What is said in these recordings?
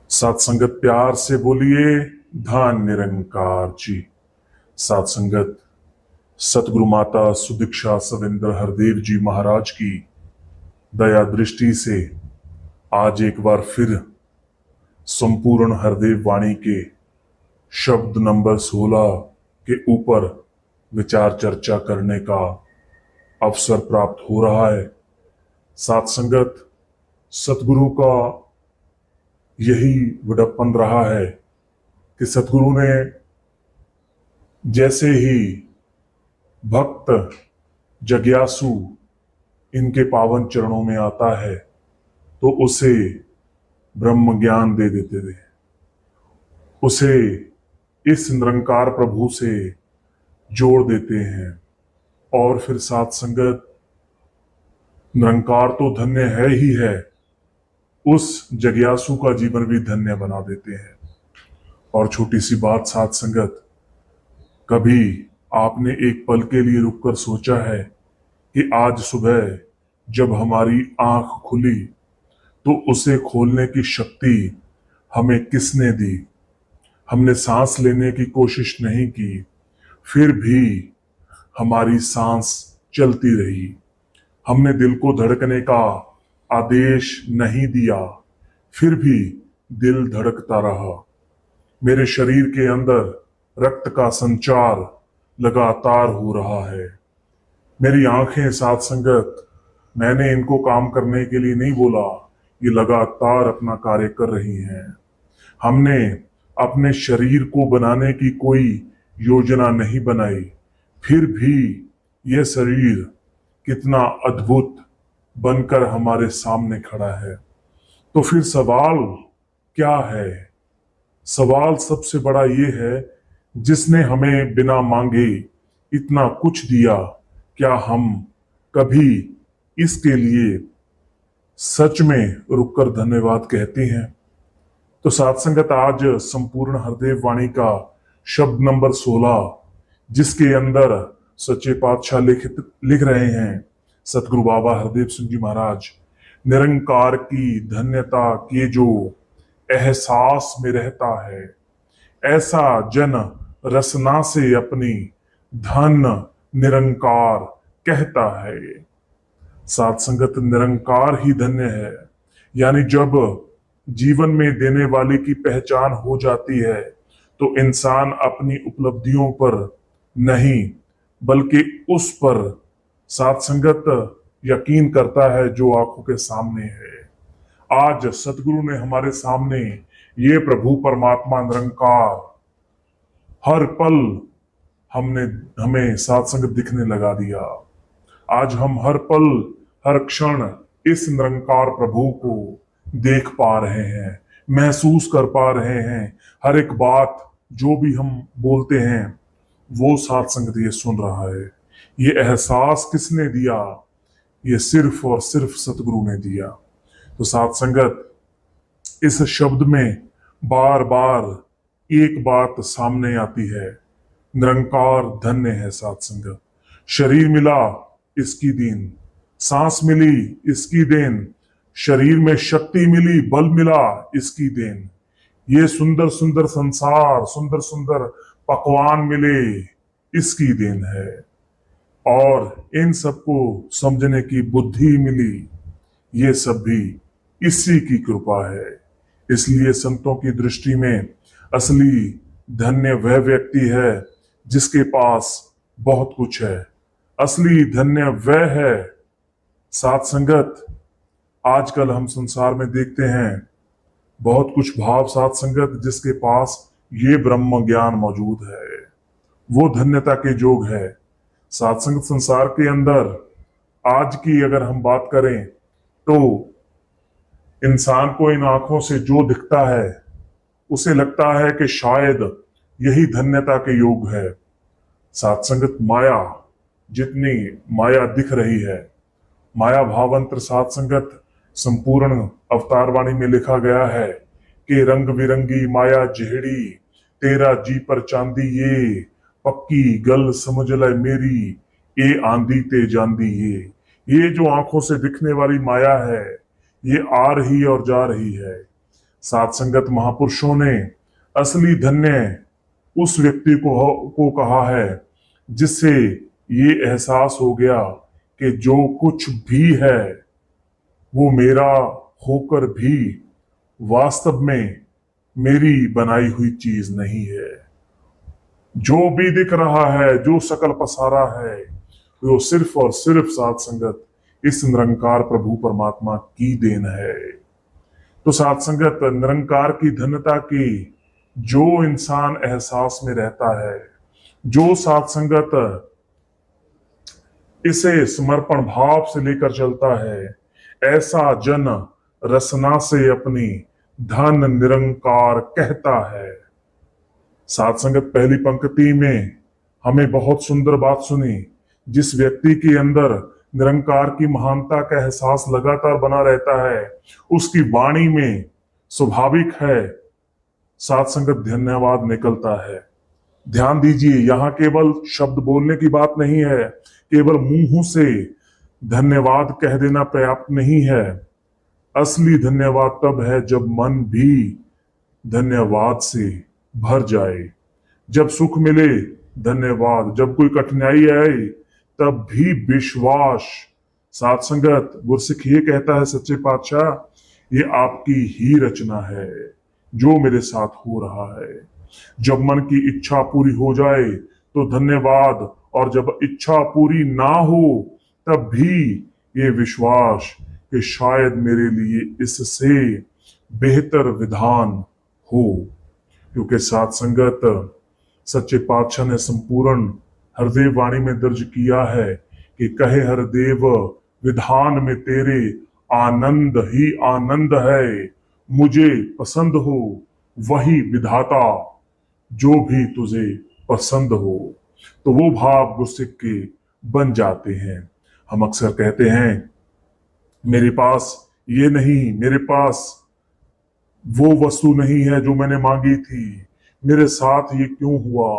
साथ संगत प्यार से बोलिए धान निरंकार जी। साथ संगत सतगुरु माता सुदीक्षा सविंद्र हरदेव जी महाराज की दया दृष्टि से आज एक बार फिर संपूर्ण हरदेव वाणी के शब्द नंबर 16 के ऊपर विचार चर्चा करने का अवसर प्राप्त हो रहा है। साथ संगत सतगुरु का यही विडप्पन रहा है कि सतगुरु ने जैसे ही भक्त जिज्ञासु इनके पावन चरणों में आता है तो उसे ब्रह्म ज्ञान दे देते थे, उसे इस निरंकार प्रभु से जोड़ देते हैं। और फिर साथ संगत निरंकार तो धन्य है ही है, उस जिज्ञासु का जीवन भी धन्य बना देते हैं। और छोटी सी बात साथ संगत, कभी आपने एक पल के लिए रुककर सोचा है कि आज सुबह जब हमारी आंख खुली तो उसे खोलने की शक्ति हमें किसने दी? हमने सांस लेने की कोशिश नहीं की, फिर भी हमारी सांस चलती रही। हमने दिल को धड़कने का आदेश नहीं दिया, फिर भी दिल धड़कता रहा। मेरे शरीर के अंदर रक्त का संचार लगातार हो रहा है। मेरी आंखें साथ संगत, मैंने इनको काम करने के लिए नहीं बोला, ये लगातार अपना कार्य कर रही हैं। हमने अपने शरीर को बनाने की कोई योजना नहीं बनाई, फिर भी यह शरीर कितना अद्भुत बनकर हमारे सामने खड़ा है। तो फिर सवाल क्या है? सवाल सबसे बड़ा ये है, जिसने हमें बिना मांगे इतना कुछ दिया, क्या हम कभी इसके लिए सच में रुककर धन्यवाद कहते हैं? तो साथ संगत, आज संपूर्ण हरदेव वाणी का शब्द नंबर 16, जिसके अंदर सच्चे पातशाह लिख रहे हैं, सतगुरु बाबा हरदेव सिंह जी महाराज, निरंकार की धन्यता के जो एहसास में रहता है, ऐसा जन रसना से अपनी धन निरंकार कहता है। साथ संगत, निरंकार ही धन्य है। यानी जब जीवन में देने वाले की पहचान हो जाती है तो इंसान अपनी उपलब्धियों पर नहीं बल्कि उस पर साथ संगत यकीन करता है जो आंखों के सामने है। आज सतगुरु ने हमारे सामने ये प्रभु परमात्मा निरंकार हर पल हमें साथ संगत दिखने लगा दिया। आज हम हर पल हर क्षण इस निरंकार प्रभु को देख पा रहे हैं, महसूस कर पा रहे हैं। हर एक बात जो भी हम बोलते हैं वो साथ संगत ये सुन रहा है। ये एहसास किसने दिया? ये सिर्फ और सिर्फ सतगुरु ने दिया। तो साथ संगत, इस शब्द में बार बार एक बात सामने आती है, निरंकार धन्य है। साथ संगत, शरीर मिला इसकी देन, सांस मिली इसकी देन, शरीर में शक्ति मिली, बल मिला इसकी देन, ये सुंदर सुंदर संसार, सुंदर सुंदर पकवान मिले इसकी देन है, और इन सबको समझने की बुद्धि मिली, ये सब भी इसी की कृपा है। इसलिए संतों की दृष्टि में असली धन्य वह व्यक्ति है जिसके पास बहुत कुछ है। असली धन्य वह है साथ संगत, आजकल हम संसार में देखते हैं बहुत कुछ भाव साथ संगत, जिसके पास ये ब्रह्म ज्ञान मौजूद है वो धन्यता के जोग है। साथ संगत, संसार के अंदर आज की अगर हम बात करें तो इंसान को इन आंखों से जो दिखता है उसे लगता है कि शायद यही धन्यता के योग है। साथ संगत, माया, जितनी माया दिख रही है, माया भावंत्र साथ संगत संपूर्ण अवतारवाणी में लिखा गया है कि रंग बिरंगी माया जेहड़ी, तेरा जी पर चांदी ये, पक्की गल समझ ले मेरी, ये आंधी ते जांदी ये जो आंखों से दिखने वाली माया है, ये आ रही और जा रही है। साथ संगत महापुरुषों ने असली धन्य उस व्यक्ति को कहा है जिससे ये एहसास हो गया कि जो कुछ भी है वो मेरा होकर भी वास्तव में मेरी बनाई हुई चीज नहीं है। जो भी दिख रहा है, जो शकल पसारा है, वो सिर्फ और सिर्फ साथ संगत इस निरंकार प्रभु परमात्मा की देन है। तो साथ संगत निरंकार की धन्यता की जो इंसान एहसास में रहता है, जो साथ संगत इसे समर्पण भाव से लेकर चलता है, ऐसा जन रसना से अपनी धन निरंकार कहता है। साथ संगत पहली पंक्ति में हमें बहुत सुंदर बात सुनी। जिस व्यक्ति के अंदर निरंकार की महानता का एहसास लगातार बना रहता है, उसकी वाणी में स्वाभाविक है साथ संगत धन्यवाद निकलता है। ध्यान दीजिए, यहां केवल शब्द बोलने की बात नहीं है, केवल मुंह से धन्यवाद कह देना पर्याप्त नहीं है। असली धन्यवाद तब है जब मन भी धन्यवाद से भर जाए, जब सुख मिले धन्यवाद, जब कोई कठिनाई आए तब भी विश्वास। साथ संगत गुरसिख ये कहता है सच्चे पातशाह, ये आपकी ही रचना है जो मेरे साथ हो रहा है। जब मन की इच्छा पूरी हो जाए तो धन्यवाद, और जब इच्छा पूरी ना हो तब भी ये विश्वास कि शायद मेरे लिए इससे बेहतर विधान हो। क्योंकि साथ संगत सच्चे पातशाह ने संपूर्ण हरदेव वाणी में दर्ज किया है कि कहे हरदेव विधान में तेरे आनंद ही आनंद है, मुझे पसंद हो वही विधाता जो भी तुझे पसंद हो। तो वो भाव गुरसिख के बन जाते हैं। हम अक्सर कहते हैं मेरे पास ये नहीं, मेरे पास वो वस्तु नहीं है जो मैंने मांगी थी, मेरे साथ ये क्यों हुआ,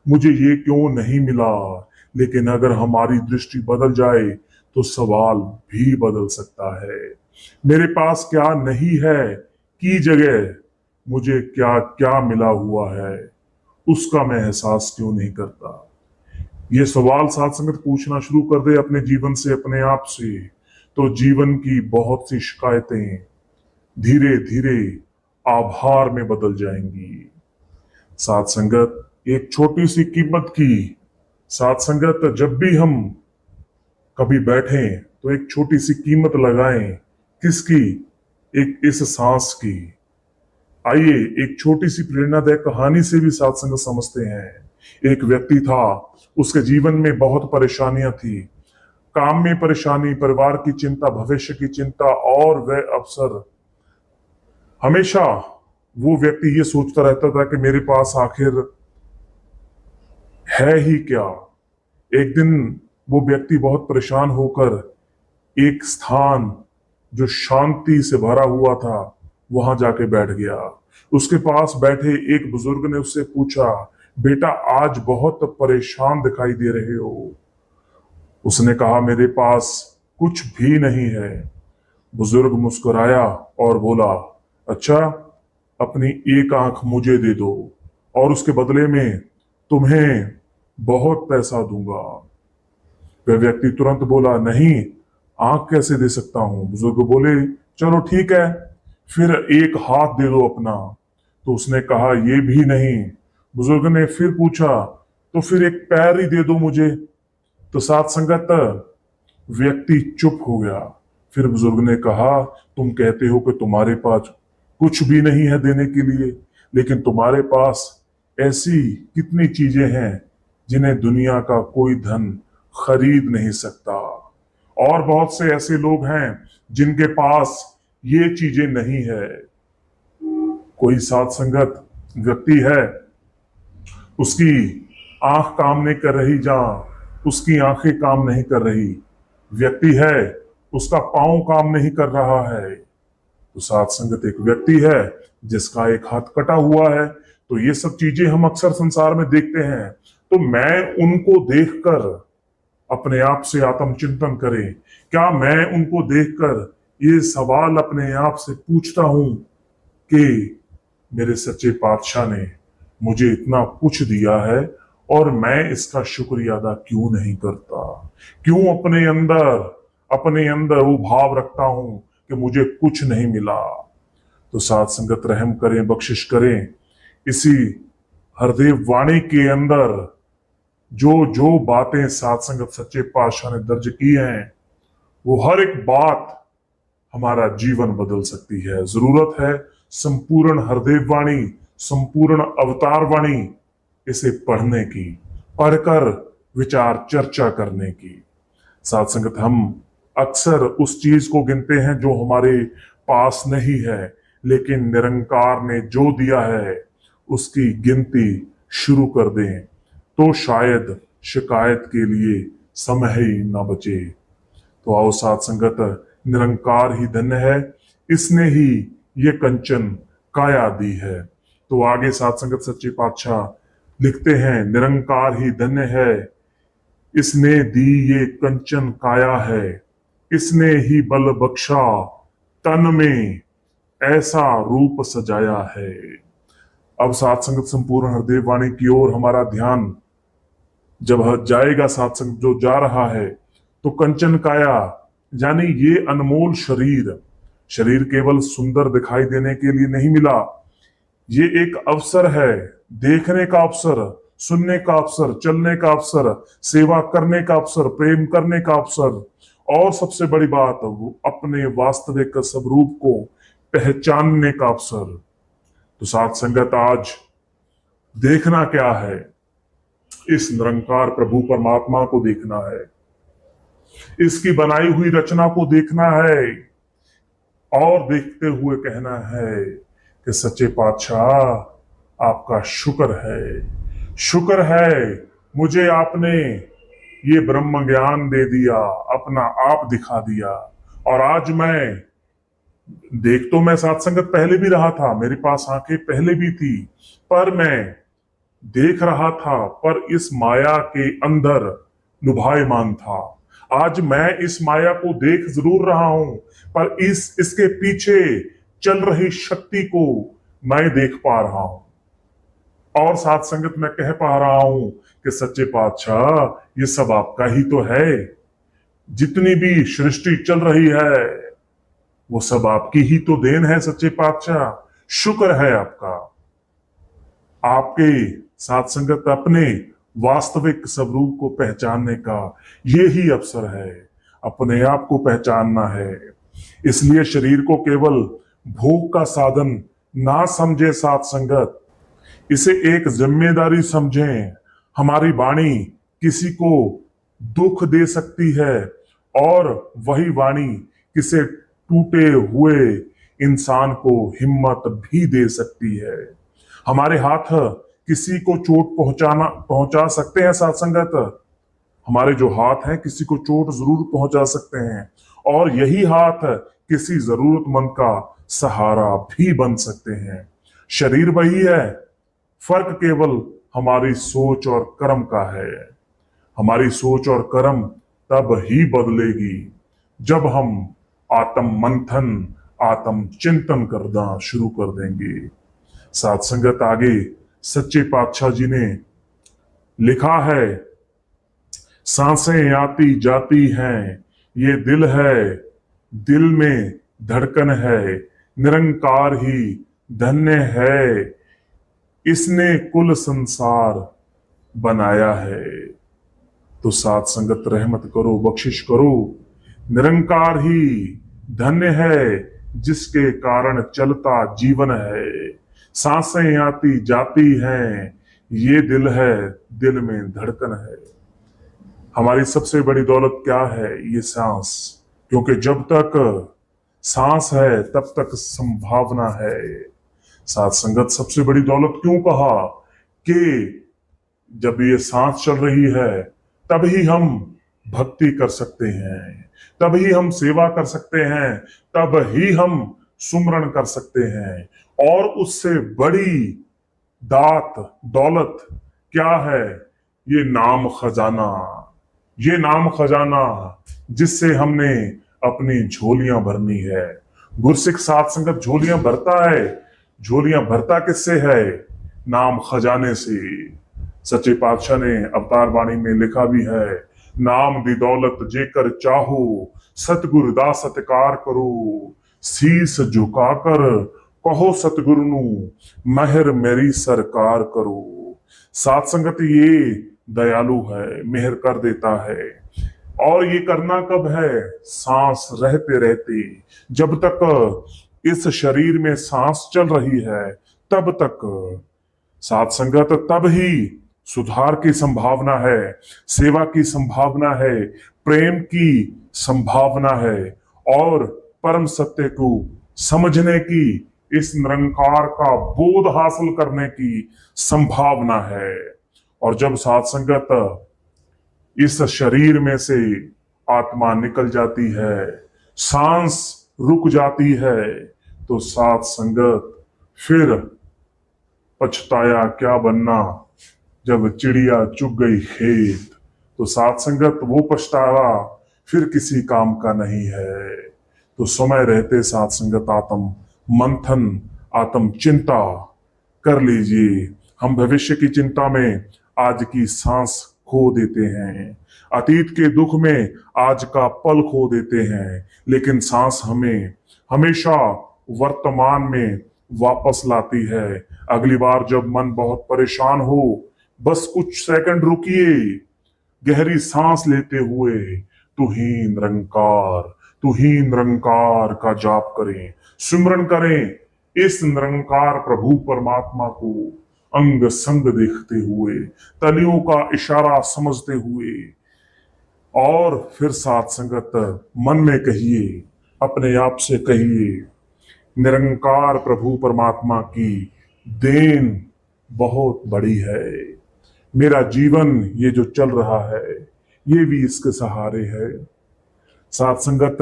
मुझे ये क्यों नहीं मिला। लेकिन अगर हमारी दृष्टि बदल जाए तो सवाल भी बदल सकता है। मेरे पास क्या नहीं है की जगह मुझे क्या क्या मिला हुआ है, उसका मैं एहसास क्यों नहीं करता। ये सवाल साथ संगत पूछना शुरू कर दे अपने जीवन से, अपने आप से, तो जीवन की बहुत सी शिकायतें धीरे धीरे आभार में बदल जाएंगी। साथ संगत एक छोटी सी कीमत की, साथ संगत जब भी हम कभी बैठें तो एक छोटी सी कीमत लगाएं। किसकी? एक इस सांस की। आइए एक छोटी सी प्रेरणादायक कहानी से भी साथ संगत समझते हैं। एक व्यक्ति था, उसके जीवन में बहुत परेशानियां थी, काम में परेशानी, परिवार की चिंता, भविष्य की चिंता, और वह अवसर हमेशा वो व्यक्ति ये सोचता रहता था कि मेरे पास आखिर है ही क्या। एक दिन वो व्यक्ति बहुत परेशान होकर एक स्थान जो शांति से भरा हुआ था वहां जाके बैठ गया। उसके पास बैठे एक बुजुर्ग ने उससे पूछा, बेटा आज बहुत परेशान दिखाई दे रहे हो। उसने कहा, मेरे पास कुछ भी नहीं है। बुजुर्ग मुस्कुराया और बोला, अच्छा अपनी एक आंख मुझे दे दो और उसके बदले में तुम्हें बहुत पैसा दूंगा। वह व्यक्ति तुरंत बोला, नहीं, आंख कैसे दे सकता हूं। बुजुर्ग बोले, चलो ठीक है, फिर एक हाथ दे दो अपना। तो उसने कहा, ये भी नहीं। बुजुर्ग ने फिर पूछा, तो फिर एक पैर ही दे दो मुझे। तो साथ संगत व्यक्ति चुप हो गया। फिर बुजुर्ग ने कहा, तुम कहते हो कि तुम्हारे पास कुछ भी नहीं है देने के लिए, लेकिन तुम्हारे पास ऐसी कितनी चीजें हैं जिन्हें दुनिया का कोई धन खरीद नहीं सकता, और बहुत से ऐसे लोग हैं जिनके पास ये चीजें नहीं है। कोई साथ संगत व्यक्ति है, उसकी आंख काम नहीं कर रही, जहां उसकी आंखें काम नहीं कर रही। व्यक्ति है, उसका पांव काम नहीं कर रहा है। तो साथ संगत एक व्यक्ति है जिसका एक हाथ कटा हुआ है। तो ये सब चीजें हम अक्सर संसार में देखते हैं। तो मैं उनको देखकर अपने आप से आत्मचिंतन करें। क्या मैं उनको देखकर ये सवाल अपने आप से पूछता हूं कि मेरे सच्चे पातशाह ने मुझे इतना कुछ दिया है और मैं इसका शुक्रिया अदा क्यों नहीं करता, क्यों अपने अंदर वो भाव रखता हूं कि मुझे कुछ नहीं मिला। तो साथ संगत रहम करें, बख्शिश करें, इसी हरदेव वाणी के अंदर जो जो बातें साथ संगत सच्चे पातशाह ने दर्ज की हैं, वो हर एक बात हमारा जीवन बदल सकती है। जरूरत है संपूर्ण हरदेव वाणी, संपूर्ण अवतार वाणी इसे पढ़ने की, पढ़कर विचार चर्चा करने की। साथ संगत हम अक्सर उस चीज को गिनते हैं जो हमारे पास नहीं है, लेकिन निरंकार ने जो दिया है उसकी गिनती शुरू कर दें तो शायद शिकायत के लिए समय ही ना बचे। तो आओ साथ संगत, निरंकार ही धन्य है, इसने ही ये कंचन काया दी है। तो आगे साथ संगत सच्चे पातशाह लिखते हैं, निरंकार ही धन्य है, इसने दी ये कंचन काया है, इसने ही बल बख्शा तन में ऐसा रूप सजाया है। अब साथ संगत संपूर्ण हरदेव वाणी की ओर हमारा ध्यान जब जाएगा, साथ संगत जो जा रहा है, तो कंचन काया यानी ये अनमोल शरीर केवल सुंदर दिखाई देने के लिए नहीं मिला, ये एक अवसर है, देखने का अवसर, सुनने का अवसर, चलने का अवसर, सेवा करने का अवसर, प्रेम करने का अवसर, और सबसे बड़ी बात वो अपने वास्तविक स्वरूप को पहचानने का अवसर। तो साथ संगत आज देखना क्या है, इस निरंकार प्रभु परमात्मा को देखना है, इसकी बनाई हुई रचना को देखना है और देखते हुए कहना है कि सच्चे पातशाह आपका शुक्र है मुझे आपने ये ब्रह्म ज्ञान दे दिया, अपना आप दिखा दिया। और आज मैं साथ संगत पहले भी रहा था, मेरे पास आंखें पहले भी थी, पर मैं देख रहा था, पर इस माया के अंदर लुभायमान था। आज मैं इस माया को देख जरूर रहा हूं, पर इसके पीछे चल रही शक्ति को मैं देख पा रहा हूं। और साथ संगत मैं कह पा रहा हूं कि सच्चे पातशाह ये सब आपका ही तो है, जितनी भी सृष्टि चल रही है वो सब आपकी ही तो देन है। सच्चे पातशाह शुक्र है आपका, आपके साथ संगत अपने वास्तविक स्वरूप को पहचानने का ये ही अवसर है, अपने आप को पहचानना है। इसलिए शरीर को केवल भोग का साधन ना समझे साथ संगत, इसे एक जिम्मेदारी समझें। हमारी वाणी किसी को दुख दे सकती है और वही वाणी किसी टूटे हुए इंसान को हिम्मत भी दे सकती है। हमारे हाथ किसी को चोट पहुंचा सकते हैं साथ संगत, हमारे जो हाथ हैं किसी को चोट जरूर पहुंचा सकते हैं, और यही हाथ किसी जरूरतमंद का सहारा भी बन सकते हैं। शरीर वही है, फर्क केवल हमारी सोच और कर्म का है। हमारी सोच और कर्म तब ही बदलेगी जब हम आत्म मंथन, आत्म चिंतन करना शुरू कर देंगे। साथ संगत आगे सच्चे पातशाह जी ने लिखा है, सांसें आती जाती हैं, ये दिल है, दिल में धड़कन है, निरंकार ही धन्य है, इसने कुल संसार बनाया है। तो साथ संगत रहमत करो, बख्शिश करो, निरंकार ही धन्य है, जिसके कारण चलता जीवन है। सांसें आती जाती हैं, ये दिल है, दिल में धड़कन है। हमारी सबसे बड़ी दौलत क्या है? ये सांस, क्योंकि जब तक सांस है तब तक संभावना है। साथ संगत सबसे बड़ी दौलत क्यों कहा? कि जब ये सांस चल रही है तभी हम भक्ति कर सकते हैं, तभी हम सेवा कर सकते हैं, तब ही हम सुमरण कर सकते हैं। और उससे बड़ी दात दौलत क्या है? ये नाम खजाना जिससे हमने अपनी झोलियां भरनी है। गुरसिख साथ संगत झोलियां भरता है, झोलियां भरता किससे है? नाम खजाने से। सच्चे पातशाह ने अवतार वाणी में लिखा भी है, नाम दी दौलत जेकर चाहो, सतगुरु दा सत्कार करो, शीस झुकाकर कहो सतगुरु नु, महर मेरी सरकार करो। सात संगत ये दयालु है, मेहर कर देता है। और ये करना कब है? सांस रहते रहते। जब तक इस शरीर में सांस चल रही है तब तक सात संगत, तब ही सुधार की संभावना है, सेवा की संभावना है, प्रेम की संभावना है और परम सत्य को समझने की, इस निरंकार का बोध हासिल करने की संभावना है। और जब सात संगत इस शरीर में से आत्मा निकल जाती है, सांस रुक जाती है, तो सात संगत फिर पछताया क्या बनना जब चिड़िया चुग गई खेत। तो सात संगत वो पछतावा फिर किसी काम का नहीं है। तो समय रहते सात संगत आत्म मंथन, आत्म चिंता कर लीजिए। हम भविष्य की चिंता में आज की सांस खो देते हैं, अतीत के दुख में आज का पल खो देते हैं, लेकिन सांस हमें हमेशा वर्तमान में वापस लाती है। अगली बार जब मन बहुत परेशान हो, बस कुछ सेकंड रुकिए, गहरी सांस लेते हुए तू ही निरंकार, तू ही निरंकार का जाप करें, सुमरन करें इस निरंकार प्रभु परमात्मा को अंग संग देखते हुए, तलियों का इशारा समझते हुए। और फिर साथ संगत मन में कहिए, अपने आप से कहिए, निरंकार प्रभु परमात्मा की देन बहुत बड़ी है। मेरा जीवन ये जो चल रहा है ये भी इसके सहारे है। साथ संगत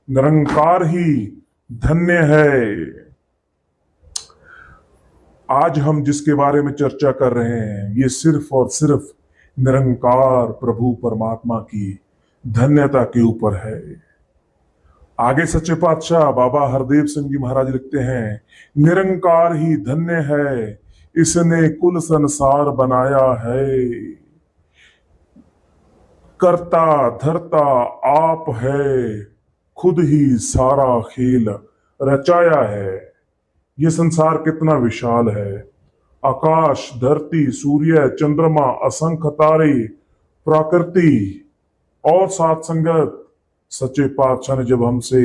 निरंकार ही धन्य है। आज हम जिसके बारे में चर्चा कर रहे हैं ये सिर्फ और सिर्फ निरंकार प्रभु परमात्मा की धन्यता के ऊपर है। आगे सच्चे पातशाह बाबा हरदेव सिंह जी महाराज लिखते हैं, निरंकार ही धन्य है, इसने कुल संसार बनाया है, करता धरता आप है, खुद ही सारा खेल रचाया है। ये संसार कितना विशाल है, आकाश, धरती, सूर्य, चंद्रमा, असंख्य तारे, प्रकृति। और साथ संगत सच्चे पातशाह ने जब हमसे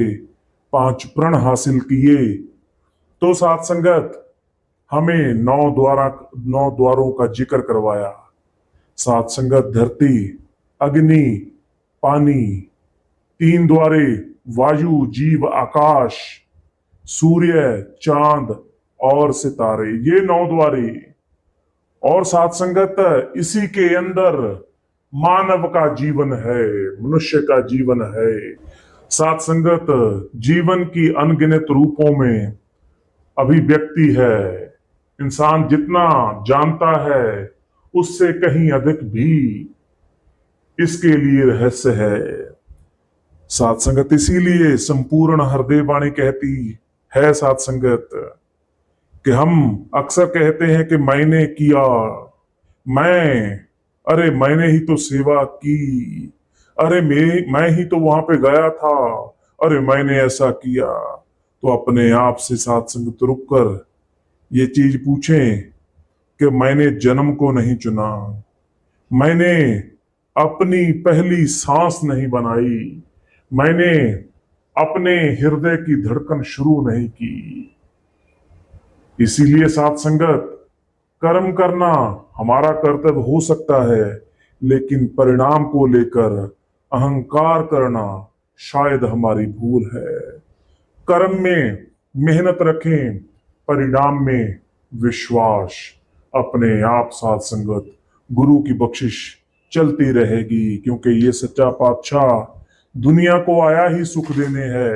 5 प्रण हासिल किए तो साथ संगत हमें 9 द्वारों का जिक्र करवाया। साथ संगत धरती, अग्नि, पानी, 3 द्वारे, वायु, जीव, आकाश, सूर्य, चांद और सितारे, ये 9 द्वारे। और साथ संगत इसी के अंदर मानव का जीवन है, मनुष्य का जीवन है। साथ संगत जीवन की अनगिनत रूपों में अभिव्यक्ति है। इंसान जितना जानता है उससे कहीं अधिक भी इसके लिए रहस्य है। साथ संगत इसीलिए संपूर्ण हृदय वाणी कहती है साथ संगत कि हम अक्सर कहते हैं कि मैंने किया, अरे मैंने ही तो सेवा की, अरे मैं ही तो वहां पे गया था, अरे मैंने ऐसा किया। तो अपने आप से साथ संगत रुक कर ये चीज पूछें कि मैंने जन्म को नहीं चुना, मैंने अपनी पहली सांस नहीं बनाई, मैंने अपने हृदय की धड़कन शुरू नहीं की। इसीलिए साथ संगत कर्म करना हमारा कर्तव्य हो सकता है, लेकिन परिणाम को लेकर अहंकार करना शायद हमारी भूल है। कर्म में मेहनत रखें, परिणाम में विश्वास। अपने आप साथ संगत गुरु की बख्शिश चलती रहेगी, क्योंकि ये सच्चा पातशाह दुनिया को आया ही सुख देने है।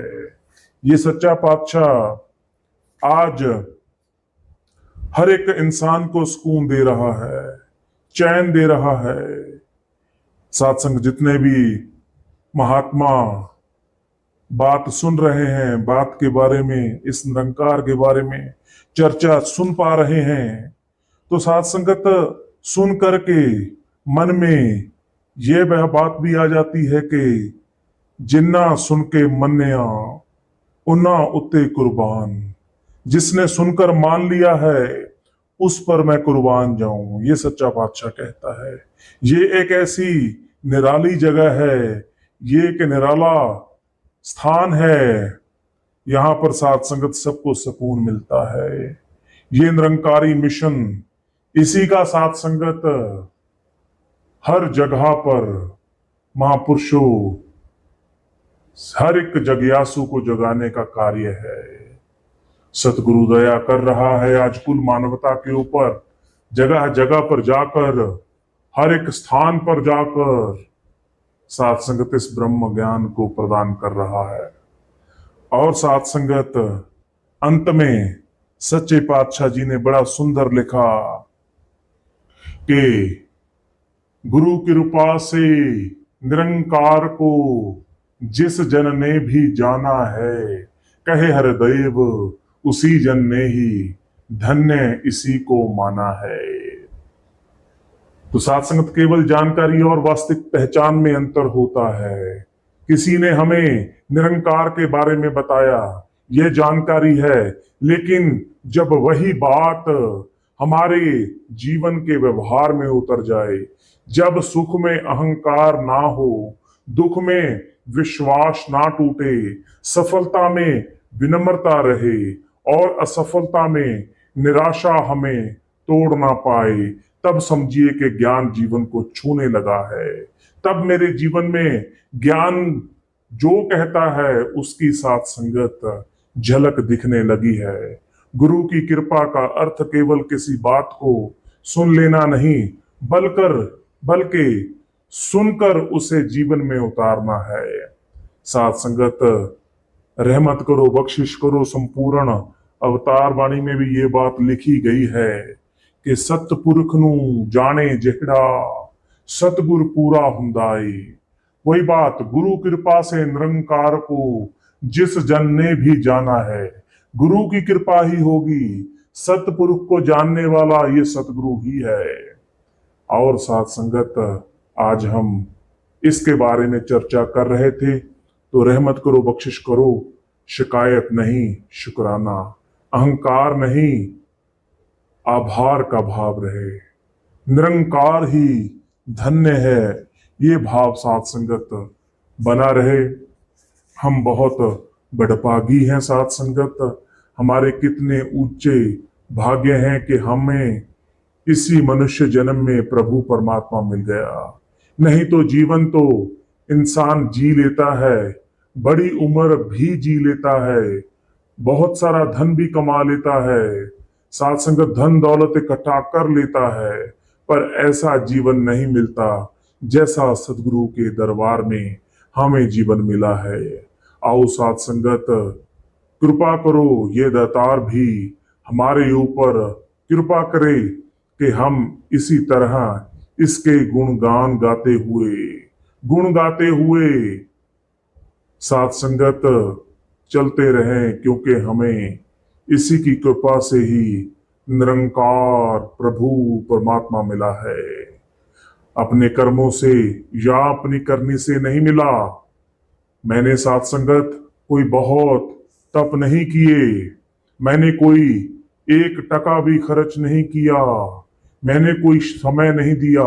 ये सच्चा पातशाह आज हर एक इंसान को सुकून दे रहा है, चैन दे रहा है। साथ संग जितने भी महात्मा बात सुन रहे हैं, बात के बारे में, इस निरंकार के बारे में चर्चा सुन पा रहे हैं, तो साथ संगत सुन करके मन में ये वह बात भी आ जाती है कि जिन्ना सुन के मन्या उन्ना उत्ते कुर्बान। जिसने सुनकर मान लिया है उस पर मैं कुर्बान जाऊं, ये सच्चा बादशाह कहता है। ये एक ऐसी निराली जगह है, ये एक निराला स्थान है, यहां पर साथ संगत सबको सुकून मिलता है। ये निरंकारी मिशन, इसी का साथ संगत हर जगह पर महापुरुषों हर एक जगयासु को जगाने का कार्य है। सतगुरु दया कर रहा है आज कुल मानवता के ऊपर, जगह जगह पर जाकर, हर एक स्थान पर जाकर साथ संगत इस ब्रह्म ज्ञान को प्रदान कर रहा है। और साथ संगत अंत में सच्चे पातशाह जी ने बड़ा सुंदर लिखा कि गुरु कृपा से निरंकार को जिस जन ने भी जाना है, कहे हरदेव उसी जन ने ही धन्य इसी को माना है। तो साथ संगत केवल जानकारी और वास्तविक पहचान में अंतर होता है। किसी ने हमें निरंकार के बारे में बताया, यह जानकारी है, लेकिन जब वही बात हमारे जीवन के व्यवहार में उतर जाए, जब सुख में अहंकार ना हो, दुख में विश्वास ना टूटे, सफलता में विनम्रता रहे और असफलता में निराशा हमें तोड़ ना पाए, तब समझिए कि ज्ञान जीवन को छूने लगा है। तब मेरे जीवन में ज्ञान जो कहता है उसकी साथ संगत झलक दिखने लगी है। गुरु की कृपा का अर्थ केवल किसी बात को सुन लेना नहीं, बल्कि सुनकर उसे जीवन में उतारना है। साथ संगत रहमत करो, बख्शिश करो संपूर्ण अवतार वाणी में भी ये बात लिखी गई है कि सतपुरख नू जाने जेड़ा सतगुर पूरा हुंदाई। वही बात, गुरु कृपा से निरंकार को जिस जन ने भी जाना है, गुरु की कृपा ही होगी। सतपुरुष को जानने वाला ये सतगुरु ही है। और साथ संगत आज हम इसके बारे में चर्चा कर रहे थे, तो रहमत करो, बख्शिश करो, शिकायत नहीं शुक्राना, अहंकार नहीं आभार का भाव रहे, निरंकार ही धन्य है, ये भाव साथ संगत बना रहे। हम बहुत बड़भागी हैं साथ संगत, हमारे कितने ऊंचे भाग्य हैं कि हमें इसी मनुष्य जन्म में प्रभु परमात्मा मिल गया। नहीं तो जीवन तो इंसान जी लेता है, बड़ी उम्र भी जी लेता है, बहुत सारा धन भी कमा लेता है, साथ संगत धन दौलत इकट्ठा कर लेता है, पर ऐसा जीवन नहीं मिलता जैसा सदगुरु के दरबार में हमें जीवन मिला है। आओ साथ संगत कृपा करो, ये दातार भी हमारे ऊपर कृपा करे कि हम इसी तरह इसके गुणगान गुण गाते हुए साथ संगत चलते रहें, क्योंकि हमें इसी की कृपा से ही निरंकार प्रभु परमात्मा मिला है। अपने कर्मों से या अपनी करनी से नहीं मिला। मैंने साथ संगत कोई बहुत तप नहीं किए, मैंने कोई 1 टका भी खर्च नहीं किया, मैंने कोई समय नहीं दिया,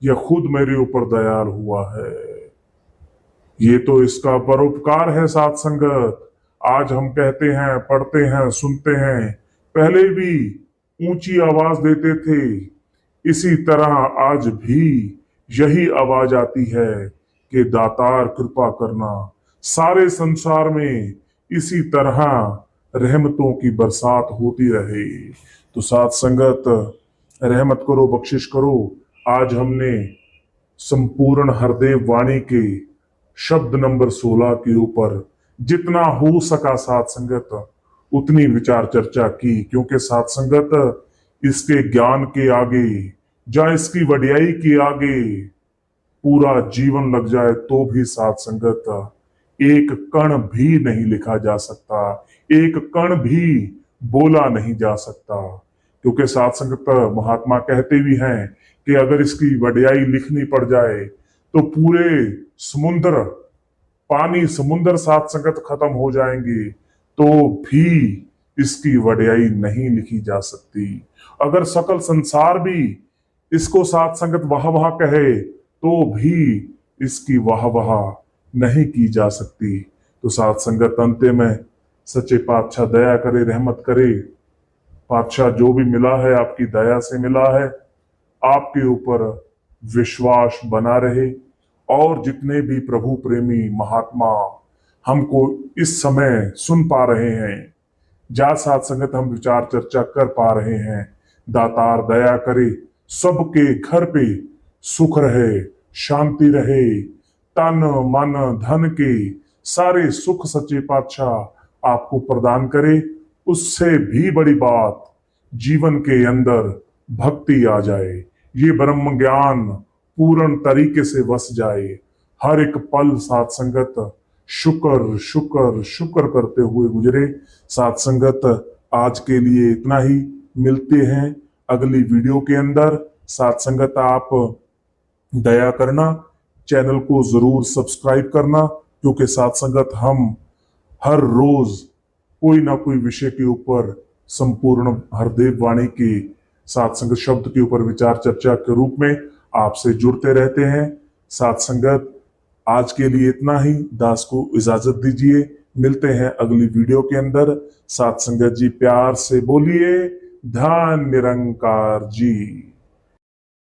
यह खुद मेरे ऊपर दयाल हुआ है। ये तो इसका परोपकार है साथ संगत। आज हम कहते हैं, पढ़ते हैं, सुनते हैं, पहले भी ऊंची आवाज देते थे, इसी तरह आज भी यही आवाज आती है कि दातार कृपा करना, सारे संसार में इसी तरह रहमतों की बरसात होती रहे। तो साथ संगत रहमत करो, बख्शिश करो। आज हमने संपूर्ण हरदेव वाणी के शब्द नंबर 16 के ऊपर जितना हो सका साथ संगत उतनी विचार चर्चा की, क्योंकि साथ संगत इसके ज्ञान के आगे या इसकी वडियाई के आगे पूरा जीवन लग जाए तो भी साथ संगत एक कण भी नहीं लिखा जा सकता, एक कण भी बोला नहीं जा सकता। क्योंकि साथ संगत महात्मा कहते भी हैं कि अगर इसकी वड्याई लिखनी पड़ जाए तो पूरे समुद्र, पानी समुद्र साथ संगत खत्म हो जाएंगे तो भी इसकी वड्याई नहीं लिखी जा सकती। अगर सकल संसार भी इसको साथ संगत वाह वाह कहे तो भी इसकी वाह वाह नहीं की जा सकती। तो साथ संगत अंत्य में सच्चे पातशाह दया करे, रहमत करे। पातशाह जो भी मिला है आपकी दया से मिला है, आपके ऊपर विश्वास बना रहे। और जितने भी प्रभु प्रेमी महात्मा हमको इस समय सुन पा रहे हैं, जा साथ संगत हम विचार चर्चा कर पा रहे हैं, दातार दया करे, सबके घर पे सुख रहे, शांति रहे, तन मन धन के सारे सुख सच्चे पातशाह आपको प्रदान करे। उससे भी बड़ी बात, जीवन के अंदर भक्ति आ जाए, ये ब्रह्म ज्ञान पूर्ण तरीके से बस जाए। हर एक पल साथ संगत शुक्र शुक्र शुक्र करते हुए गुजरे। साथ संगत आज के लिए इतना ही, मिलते हैं अगली वीडियो के अंदर। साथ संगत आप दया करना, चैनल को जरूर सब्सक्राइब करना, क्योंकि साथ संगत हम हर रोज कोई ना कोई विषय के ऊपर संपूर्ण हरदेव वाणी के साथ संगत शब्द के ऊपर विचार चर्चा के रूप में आपसे जुड़ते रहते हैं। साथ संगत आज के लिए इतना ही, दास को इजाजत दीजिए, मिलते हैं अगली वीडियो के अंदर। साथ संगत जी प्यार से बोलिए धन निरंकार जी।